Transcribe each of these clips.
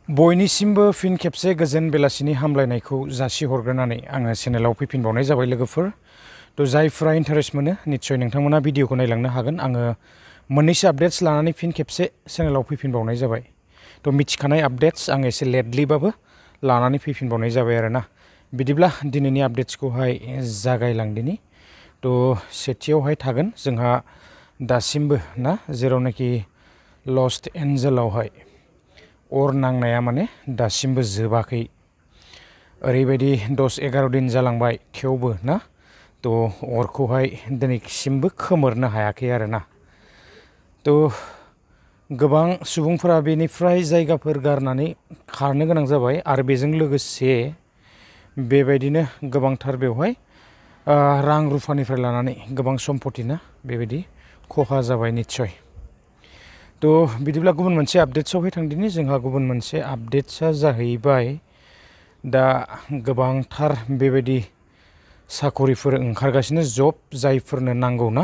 बयनिसिमबो फिन खेबसे गोजोन बेलासिनि हामलायनायखौ जासिहरग्रोनानै आङो चेनेलाव फैफिनबावनाय जाबाय लोगोफोर। थ' जायफ्रा इन्टारेस्ट मोनो निस्सय नोंथांमोना भिडिअखौ नायलांनो हागोन। आङो मोननैसो आपडेट्स लानानै फिन खेबसे चेनेलाव फैफिनबावनाय जाबाय। थ' मिथिखानाय आपडेट्स आं एसे लेटलिबाबो लानानै फैफिनबावनाय जाबाय आरोना। बिदिब्ला दिनैनि आपडेट्सखौहाय जागायलांदिनि। थ' सेथियावहाय थागोन जोंहा दासिमबो ना जेरावनाखि लस्ट एन्जेलावहाय अर नांनाया माने दासिमबो जोबाखै। ओरैबायदि 10-11 दिन जालांबाय थेवबो ना थ' अरखौहाय दिनैसिमबो खोमोरनो हायाखै आरोना। थ' गोबां सुबुंफोरा बेनिफ्राय जायगाफोर गारनानै खारनो गोनां जाबाय आरो बेजों लोगोसे बेबायदिनो गोबांथार बेवहाय रां रुफानिफ्राय लानानै गोबां सम्पतिना बेबायदि खहा जाबाय निस्सय। थ' बिदिब्ला गुबुन मोनसे आपडेट्सआवहाय थांदिनि। जोंहा गुबुन मोनसे आपडेट्सआ जाहैबाय दा गोबांथार बेबायदि साख'रिफोर ओंखारगासिनो जब जायफोरनो नांगौ ना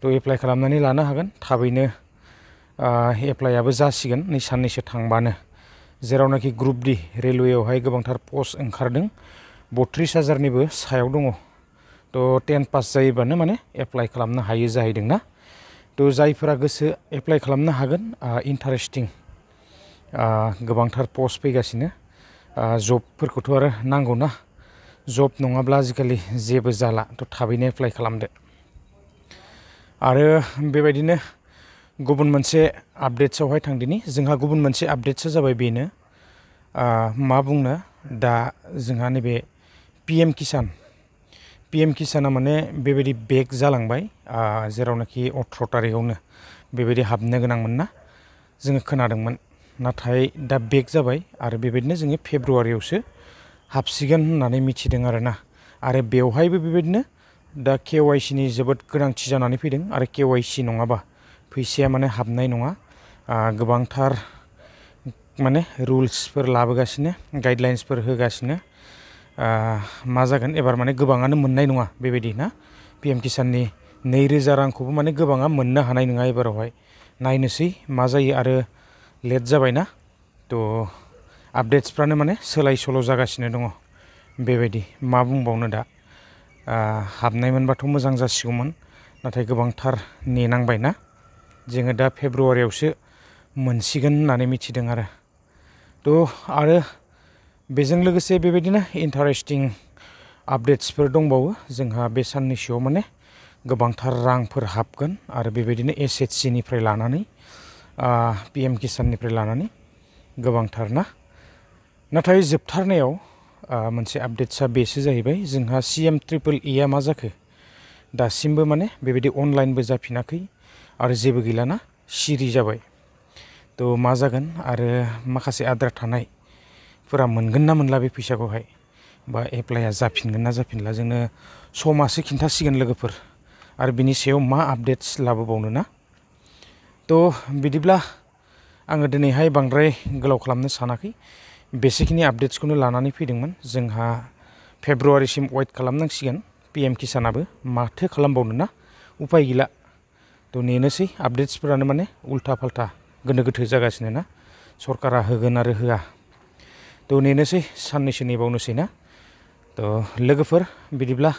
थ' एप्लाइ खालामनानै लानो हागोन। थाबैनो एप्लाइआबो जासिगोन नै साननैसो थांबानो। जेरावनाखि ग्रुप डि रेलवेआवहाय गोबांथार पस्ट ओंखारदों 32,000निबो सायाव दङ। थ' 10 पास जायोबानो माने एप्लाइ खालामनो हायो जाहैदों ना। थ' जायफोरा गोसो एप्लाइ खालामनो हागोन। इन्टारेस्टिं गोबांथार पस्ट फैगासिनो। जबफोरखौथ' आरो नांगौना, जब नङाब्ला आजिखालि जेबो जाला। थ' थाबैनो एप्लाइ खालामदो। आरो बेबायदिनो गुबुन मोनसे आपडेट्सआवहाय थांदिनि। जोंहा गुबुन मोनसे आपडेट्सआ जाबाय बेनो मा बुंनो दा जोंहा नैबे PM किसाना माने बेबायदि बेक जालांबाय। जेरावनाखि 18 तारिखआवनो बेबायदि हाबनो गोनांमोन ना जोङो खोनादोंमोन। नाथाय दा बेक जाबाय आरो बेबायदिनो जोङो फेब्रुवारियावसो हाबसिगोन होननानै मिथिदों आरोना। आरो बेवहायबो बेबायदिनो दा KYC नि जोबोद गोनांथि जानानै फैदों आरो KYC नङाबा फैसाया माने हाबनाय नङा। गोबांथार माने रुल्सफोर लाबोगासिनो, गाइडलाइन्सफोर होगासिनो। मा जागोन एबार माने गोबाङानो मोननाय नङा बेबायदि ना। PM किसाननि 2,000 रांखौबो माने गोबाङा मोननो हानाय नङा एबारावहाय। नायनोसै मा जायो आरो लेट जाबायना। थ' आपडेट्सफ्रानो माने सोलाय सोल' जागासिनो दङ बेबायदि। मा बुंबावनो दा हाबनाय मोनबाथ' मोजां जासिगौमोन। नाथाय गोबांथार नेनांबायना। जोङो दा फेब्रुवारियावसो मोनसिगोन होननानै मिथिदों आरो। थ' आरो बेजों लोगोसे बेबायदिनो इन्टारेस्टिं आपडेट्सफोर दंबावो। जोंहा बे साननैसोआव माने गोबांथार रांफोर हाबगोन आरो बेबायदिनो SHC निफ्राय लानानै PM किसाननिफ्राय लानानै गोबांथार ना। नाथाय जोबथारनायाव मोनसे आपडेट्सआ बेसो जाहैबाय जोंहा CM-EEA मा जाखो दासिमबो माने बेबायदि अनलाइनबो जाफिनाखै आरो जेबो गैलाना, सिरि जाबाय। थ' मा जागोन आरो माखासे आद्रा थानायफोरा मोनगोन ना मोनला बे फैसाखौहाय, बा एप्लाइआ जाफिनगोन ना जाफिनला जोंनो समासो खिन्थासिगोन लोगोफोर। आरो बिनि सायाव मा आपडेट्स लाबोबावनो ना। थ' बिदिब्ला आङो दिनैहाय बांद्राय गोलाव खालामनो सानाखै। बेसेखिनि आपडेट्सखौनो लानानै फैदोंमोन। जोंहा फेब्रुवारिसिम वेट खालामनांसिगोन। PM किसानाबो माथो खालामबावनो ना, उपाय गैला। थ' नेनोसै आपडेट्सफोरानो माने उल्था फाल्था गोनो गोथो जागासिनो ना। सरकारा होगोन आरो होआ। थ' नेनोसै साननैसो नेबावनोसै ना। थ' लोगोफोर बिदिब्ला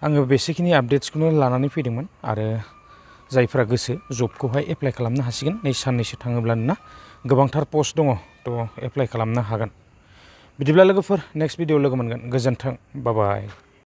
आङो बेसेखिनि आपडेट्सखौनो लानानै फैदोंमोन। आरो जायफ्रा गोसो जबखौहाय एप्लाइ खालामनो हासिगोन नै साननैसो थाङोब्लानो ना। गोबांथार पस्ट दङ थ' एप्लाइ खालामनो हागोन। बिदिब्ला लोगोफोर नेक्स्ट भिडिअ लोगो मोनगोन। गोजोन्थों, बाय बाय।